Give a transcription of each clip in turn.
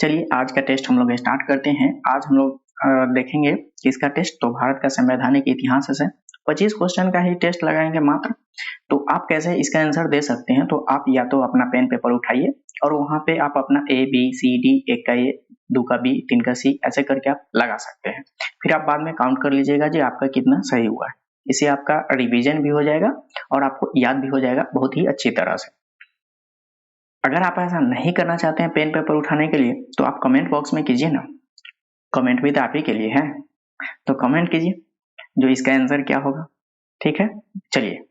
चलिए आज का टेस्ट हम लोग स्टार्ट करते हैं। आज हम लोग देखेंगे किसका टेस्ट, तो भारत का संवैधानिक इतिहास से 25 क्वेश्चन का ही टेस्ट लगाएंगे मात्र। तो आप कैसे इसका आंसर दे सकते हैं, तो आप या तो अपना पेन पेपर उठाइए और वहाँ पे आप अपना ABCD, एक का A, दो का B, तीन का C ऐसे करके आप लगा सकते हैं। फिर आप बाद में काउंट कर लीजिएगा जी आपका कितना सही हुआ है। इससे आपका रिवीजन भी हो जाएगा और आपको याद भी हो जाएगा बहुत ही अच्छी तरह से। अगर आप ऐसा नहीं करना चाहते हैं पेन पेपर उठाने के लिए, तो आप कमेंट बॉक्स में कीजिए ना, कमेंट भी तो आप ही के लिए है, तो कमेंट कीजिए जो इसका आंसर क्या होगा। ठीक है, चलिए।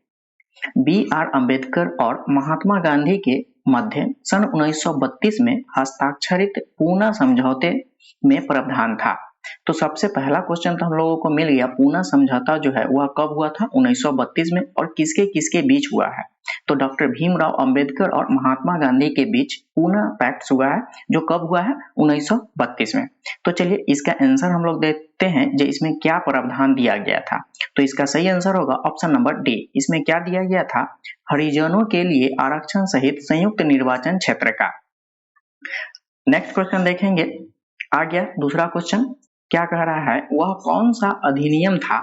BR अम्बेडकर और महात्मा गांधी के मध्य सन 1932 में हस्ताक्षरित पूना समझौते में प्रावधान था। तो सबसे पहला क्वेश्चन तो हम लोगों को मिल गया, पूना समझौता जो है वह कब हुआ था, 1932 में, और किसके किसके बीच हुआ है। तो डॉक्टर भीमराव अंबेडकर और महात्मा गांधी के बीच पूना पैक्ट हुआ है, जो कब हुआ है, 1932 में। तो चलिए इसका आंसर हम लोग देखते हैं जो इसमें क्या प्रावधान दिया गया था। तो इसका सही आंसर होगा ऑप्शन नंबर डी। इसमें क्या दिया गया था, हरिजनों के लिए आरक्षण सहित संयुक्त निर्वाचन क्षेत्र का। नेक्स्ट क्वेश्चन देखेंगे, आ गया दूसरा क्वेश्चन। क्या कह रहा है, वह कौन सा अधिनियम था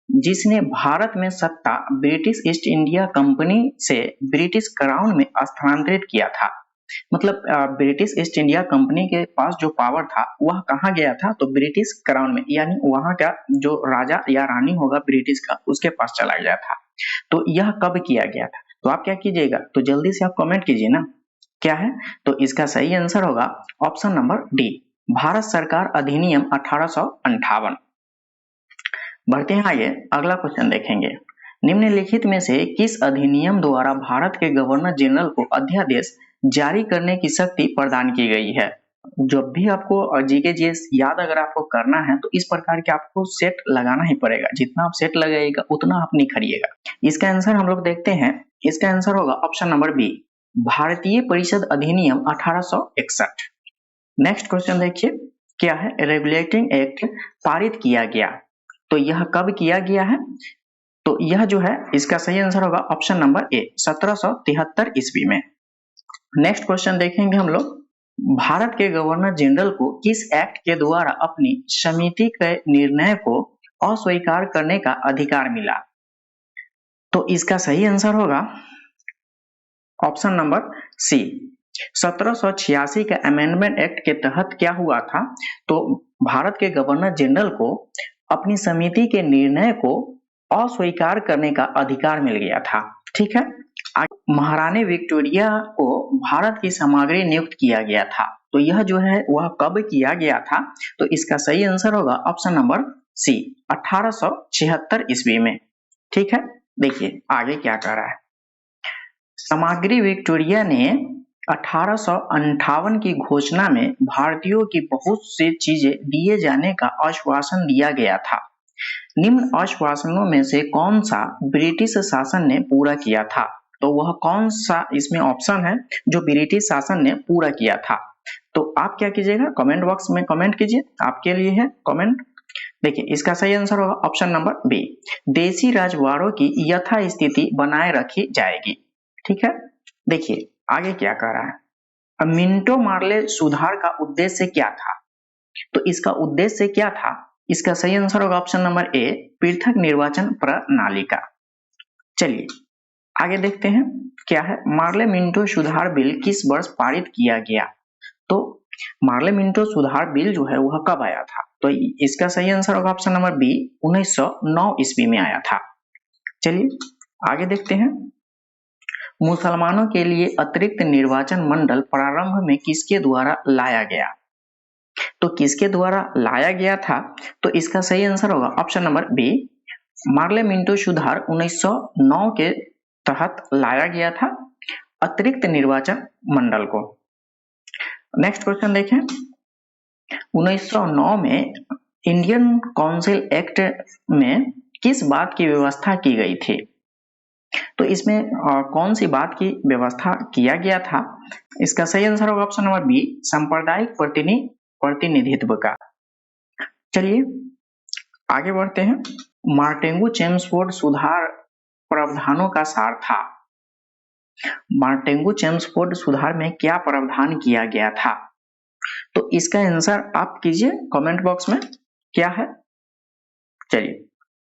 जिसने भारत में सत्ता ब्रिटिश ईस्ट इंडिया कंपनी से ब्रिटिश क्राउन में स्थानांतरित किया था। मतलब ब्रिटिश ईस्ट इंडिया कंपनी के पास जो पावर था वह कहाँ गया था, तो ब्रिटिश क्राउन में, यानी वहां का जो राजा या रानी होगा ब्रिटिश का, उसके पास चला गया था। तो यह कब किया गया था, तो आप क्या कीजिएगा, तो जल्दी से आप कमेंट कीजिए ना क्या है। तो इसका सही आंसर होगा ऑप्शन नंबर डी, भारत सरकार अधिनियम 1858। बढ़ते हैं आगे, अगला क्वेश्चन देखेंगे। निम्नलिखित में से किस अधिनियम द्वारा भारत के गवर्नर जनरल को अध्यादेश जारी करने की शक्ति प्रदान की गई है। जब भी आपको जीके जीएस याद अगर आपको करना है तो इस प्रकार के आपको सेट लगाना ही पड़ेगा, जितना आप सेट लगाइएगा उतना आप निखरिएगा। इसका आंसर हम लोग देखते हैं, इसका आंसर होगा ऑप्शन नंबर बी, भारतीय परिषद अधिनियम 1861। नेक्स्ट क्वेश्चन देखिए, क्या है, रेगुलेटिंग एक्ट पारित किया गया, तो यह कब किया गया है, तो यह जो है इसका सही आंसर होगा ऑप्शन नंबर ए, 1773 ईस्वी में। नेक्स्ट क्वेश्चन देखेंगे हम लोग, भारत के गवर्नर जनरल को किस एक्ट के द्वारा अपनी समिति के निर्णय को अस्वीकार करने का अधिकार मिला, तो इसका सही आंसर होगा ऑप्शन नंबर सी, 1786 के अमेंडमेंट एक्ट के तहत क्या हुआ था, तो भारत के गवर्नर जनरल को अपनी समिति के निर्णय को अस्वीकार करने का अधिकार मिल गया था। ठीक है, महारानी विक्टोरिया को भारत की सामग्री नियुक्त किया गया था, तो यह जो है वह कब किया गया था, तो इसका सही आंसर होगा ऑप्शन नंबर सी, 1876 ईस्वी में। ठीक है, देखिए आगे क्या कह रहा है, सामग्री विक्टोरिया ने 1858 की घोषणा में भारतीयों की बहुत सी चीजें दिए जाने का आश्वासन दिया गया था। निम्न आश्वासनों में से कौन सा ब्रिटिश शासन ने पूरा किया था, तो वह कौन सा इसमें ऑप्शन है जो ब्रिटिश शासन ने पूरा किया था। तो आप क्या कीजिएगा, कमेंट बॉक्स में कमेंट कीजिए, आपके लिए है कमेंट। देखिए इसका सही आंसर होगा ऑप्शन नंबर बी, देशी राजवाड़ों की यथास्थिति बनाए रखी जाएगी। ठीक है, देखिए आगे क्या कह रहा है, मिंटो मार्ले सुधार का उद्देश्य क्या था, तो इसका उद्देश्य क्या था, इसका सही आंसर होगा ऑप्शन नंबर ए, पृथक निर्वाचन प्रणाली का। चलिए आगे देखते हैं, क्या है, मार्ले मिंटो सुधार बिल किस वर्ष पारित किया गया, तो मार्ले मिंटो सुधार बिल जो है वह कब आया था, तो इसका सही आंसर होगा ऑप्शन नंबर बी, 1909 ईस्वी में आया था। चलिए आगे देखते हैं, मुसलमानों के लिए अतिरिक्त निर्वाचन मंडल प्रारंभ में किसके द्वारा लाया गया, तो किसके द्वारा लाया गया था, तो इसका सही आंसर होगा option number B, Morley Minto सुधार 1909 के तहत लाया गया था अतिरिक्त निर्वाचन मंडल को। नेक्स्ट क्वेश्चन देखें, 1909 में इंडियन काउंसिल एक्ट में किस बात की व्यवस्था की गई थी, तो इसमें कौन सी बात की व्यवस्था किया गया था, इसका सही आंसर होगा ऑप्शन नंबर बी, सांप्रदायिक प्रतिनिधित्व का। चलिए आगे बढ़ते हैं, मार्टेंगू चेम्सफोर्ड सुधार प्रावधानों का सार था, मार्टेंगू चेम्सफोर्ड सुधार में क्या प्रावधान किया गया था, तो इसका आंसर आप कीजिए कमेंट बॉक्स में, क्या है। चलिए,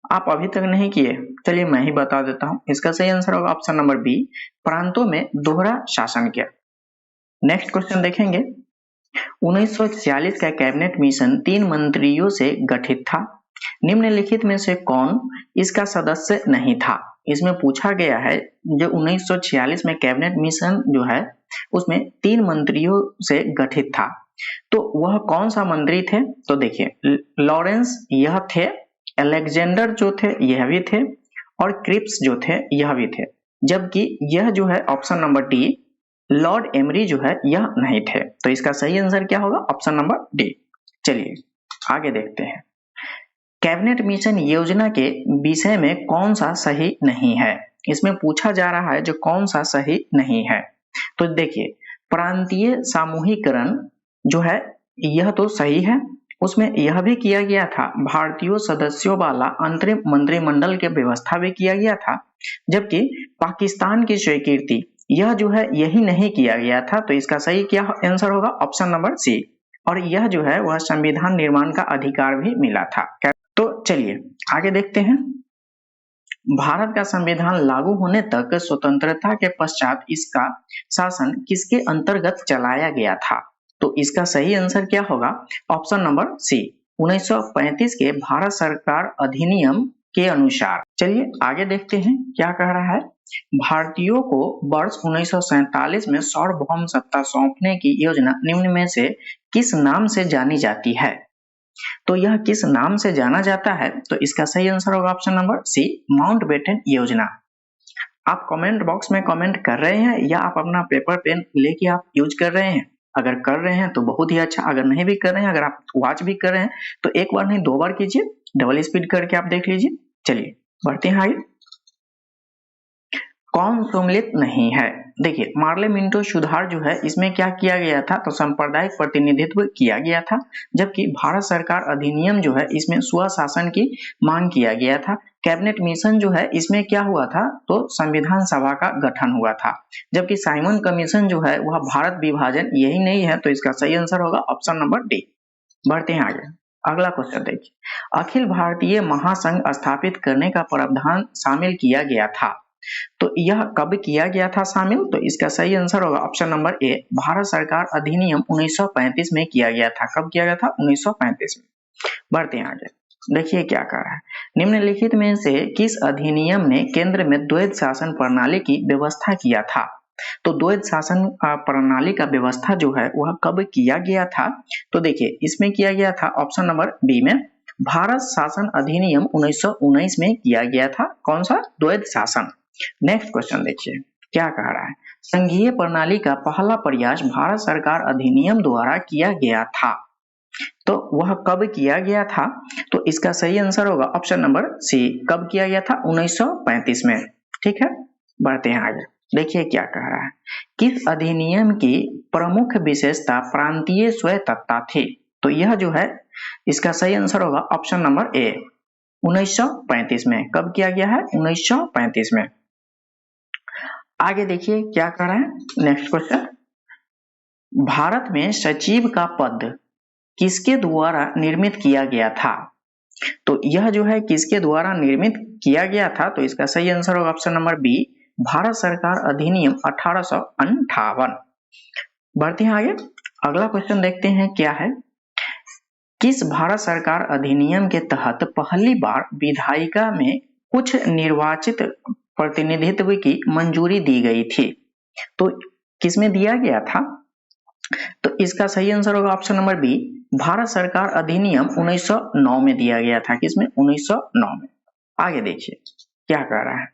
आप अभी तक नहीं किए, चलिए मैं ही बता देता हूं। इसका सही आंसर होगा ऑप्शन नंबर बी, प्रांतों में दोहरा शासन किया। नेक्स्ट क्वेश्चन देखेंगे। 1946 का कैबिनेट मिशन 3 मंत्रियों से गठित था, निम्नलिखित में से कौन इसका सदस्य नहीं था। इसमें पूछा गया है जो 1946 में कैबिनेट मिशन जो है उसमें 3 मंत्रियों से गठित था, तो वह कौन सा मंत्री थे। तो देखिए, लॉरेंस यह थे, अलेक्जेंडर जो थे यह भी थे, और क्रिप्स जो थे यह भी थे, जबकि यह जो है option number D, Lord emery जो है यह नहीं थे। तो इसका सही आंसर क्या होगा, ऑप्शन नंबर डी। चलिए आगे देखते हैं। कैबिनेट मिशन योजना के विषय में कौन सा सही नहीं है। इसमें पूछा जा रहा है जो कौन सा सही नहीं है। तो देखिए, प्रांतीय सामूहिकरण जो है यह तो सही है, उसमें यह भी किया गया था, भारतीय सदस्यों वाला अंतरिम मंत्रिमंडल की व्यवस्था भी किया गया था, जबकि पाकिस्तान की स्वीकृति यह जो है यही नहीं किया गया था। तो इसका सही क्या आंसर होगा, ऑप्शन नंबर सी। और यह जो है वह संविधान निर्माण का अधिकार भी मिला था। तो चलिए आगे देखते हैं। भारत का संविधान लागू होने तक स्वतंत्रता के पश्चात इसका शासन किसके अंतर्गत चलाया गया था। तो इसका सही आंसर क्या होगा, ऑप्शन नंबर सी, 1935 के भारत सरकार अधिनियम के अनुसार। चलिए आगे देखते हैं क्या कह रहा है। भारतीयों को वर्ष 1947 में सार्वभौम सत्ता सौंपने की योजना निम्न में से किस नाम से जानी जाती है। तो यह किस नाम से जाना जाता है। तो इसका सही आंसर होगा ऑप्शन नंबर सी, माउंटबेटन योजना। आप कमेंट बॉक्स में कमेंट कर रहे हैं या आप अपना पेपर पेन लेके आप यूज कर रहे हैं। अगर कर रहे हैं तो बहुत ही अच्छा, अगर नहीं भी कर रहे हैं, अगर आप वॉच भी कर रहे हैं तो एक बार नहीं 2 बार कीजिए, डबल स्पीड करके आप देख लीजिए। चलिए बढ़ते हैं आगे। कौन सम्मिलित नहीं है। देखिए, पार्लियामेंटो सुधार जो है इसमें क्या किया गया था, तो सांप्रदायिक प्रतिनिधित्व किया गया था, जबकि भारत सरकार अधिनियम जो है इसमें स्वशासन की मांग किया गया था। कैबिनेट मिशन जो है इसमें क्या हुआ था, तो संविधान सभा का गठन हुआ था, जबकि साइमन कमीशन जो है वह भारत विभाजन यही नहीं है। तो इसका सही आंसर होगा ऑप्शन नंबर डी। बढ़ते हैं आगे, अगला क्वेश्चन देखिए। अखिल भारतीय महासंघ स्थापित करने का प्रावधान शामिल किया गया था, तो यह कब किया गया था शामिल। तो इसका सही आंसर होगा ऑप्शन नंबर ए, भारत सरकार अधिनियम 1935 में किया गया था। कब किया गया था, 1935 में। बढ़ते हैं आगे, देखिए क्या कह रहा है। निम्नलिखित में से किस अधिनियम ने केंद्र में द्वैध शासन प्रणाली की व्यवस्था किया था। तो द्वैध शासन प्रणाली का व्यवस्था जो है वह कब किया गया था। तो देखिए, इसमें किया गया था ऑप्शन नंबर बी में, भारत शासन अधिनियम 1919 में किया गया था। कौन सा, द्वैध शासन। नेक्स्ट क्वेश्चन देखिए क्या कह रहा है। संघीय प्रणाली का पहला प्रयास भारत सरकार अधिनियम द्वारा किया गया था, तो वह कब किया गया था। तो इसका सही आंसर होगा ऑप्शन नंबर सी, कब किया गया था, 1935 में। ठीक है, बढ़ते हैं आगे, देखिए क्या कह रहा है। किस अधिनियम की प्रमुख विशेषता प्रांतीय स्वायत्तता थी। तो यह जो है इसका सही आंसर होगा ऑप्शन नंबर ए, 1935 में। कब किया गया है, 1935 में। आगे देखिए क्या कर रहा है। नेक्स्ट क्वेश्चन, भारत में सचिव का पद किसके द्वारा निर्मित किया गया था। तो यह जो है किसके द्वारा निर्मित किया गया था। तो इसका सही आंसर होगा ऑप्शन नंबर बी, भारत सरकार अधिनियम 1858। बढ़ते हैं आगे, अगला क्वेश्चन देखते हैं क्या है। किस भारत सरकार अधिनियम के तहत पहली बार विधायिका में कुछ निर्वाचित प्रतिनिधित्व की मंजूरी दी गई थी। तो किसमें दिया गया था। तो इसका सही आंसर होगा ऑप्शन नंबर बी, भारत सरकार अधिनियम 1909 में दिया गया था। किसमें, 1909 में। आगे देखिए क्या कह रहा है।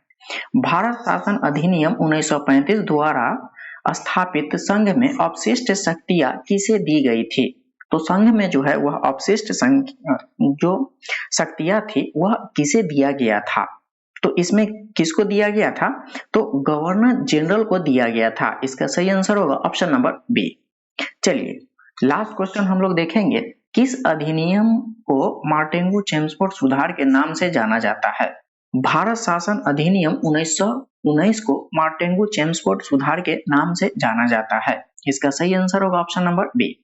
भारत शासन अधिनियम 1935 द्वारा स्थापित संघ में अपशिष्ट शक्तियां किसे दी गई थी। तो संघ में जो है वह अपशिष्ट जो शक्तियां थी वह किसे दिया गया था। तो इसमें किसको दिया गया था, तो गवर्नर जनरल को दिया गया था। इसका सही आंसर होगा ऑप्शन नंबर बी। चलिए लास्ट क्वेश्चन हम लोग देखेंगे। किस अधिनियम को मार्टेंगू चेम्सफोर्ड सुधार के नाम से जाना जाता है। भारत शासन अधिनियम 1919 को मार्टेंगू चेम्सफोर्ड सुधार के नाम से जाना जाता है। इसका सही आंसर होगा ऑप्शन नंबर बी।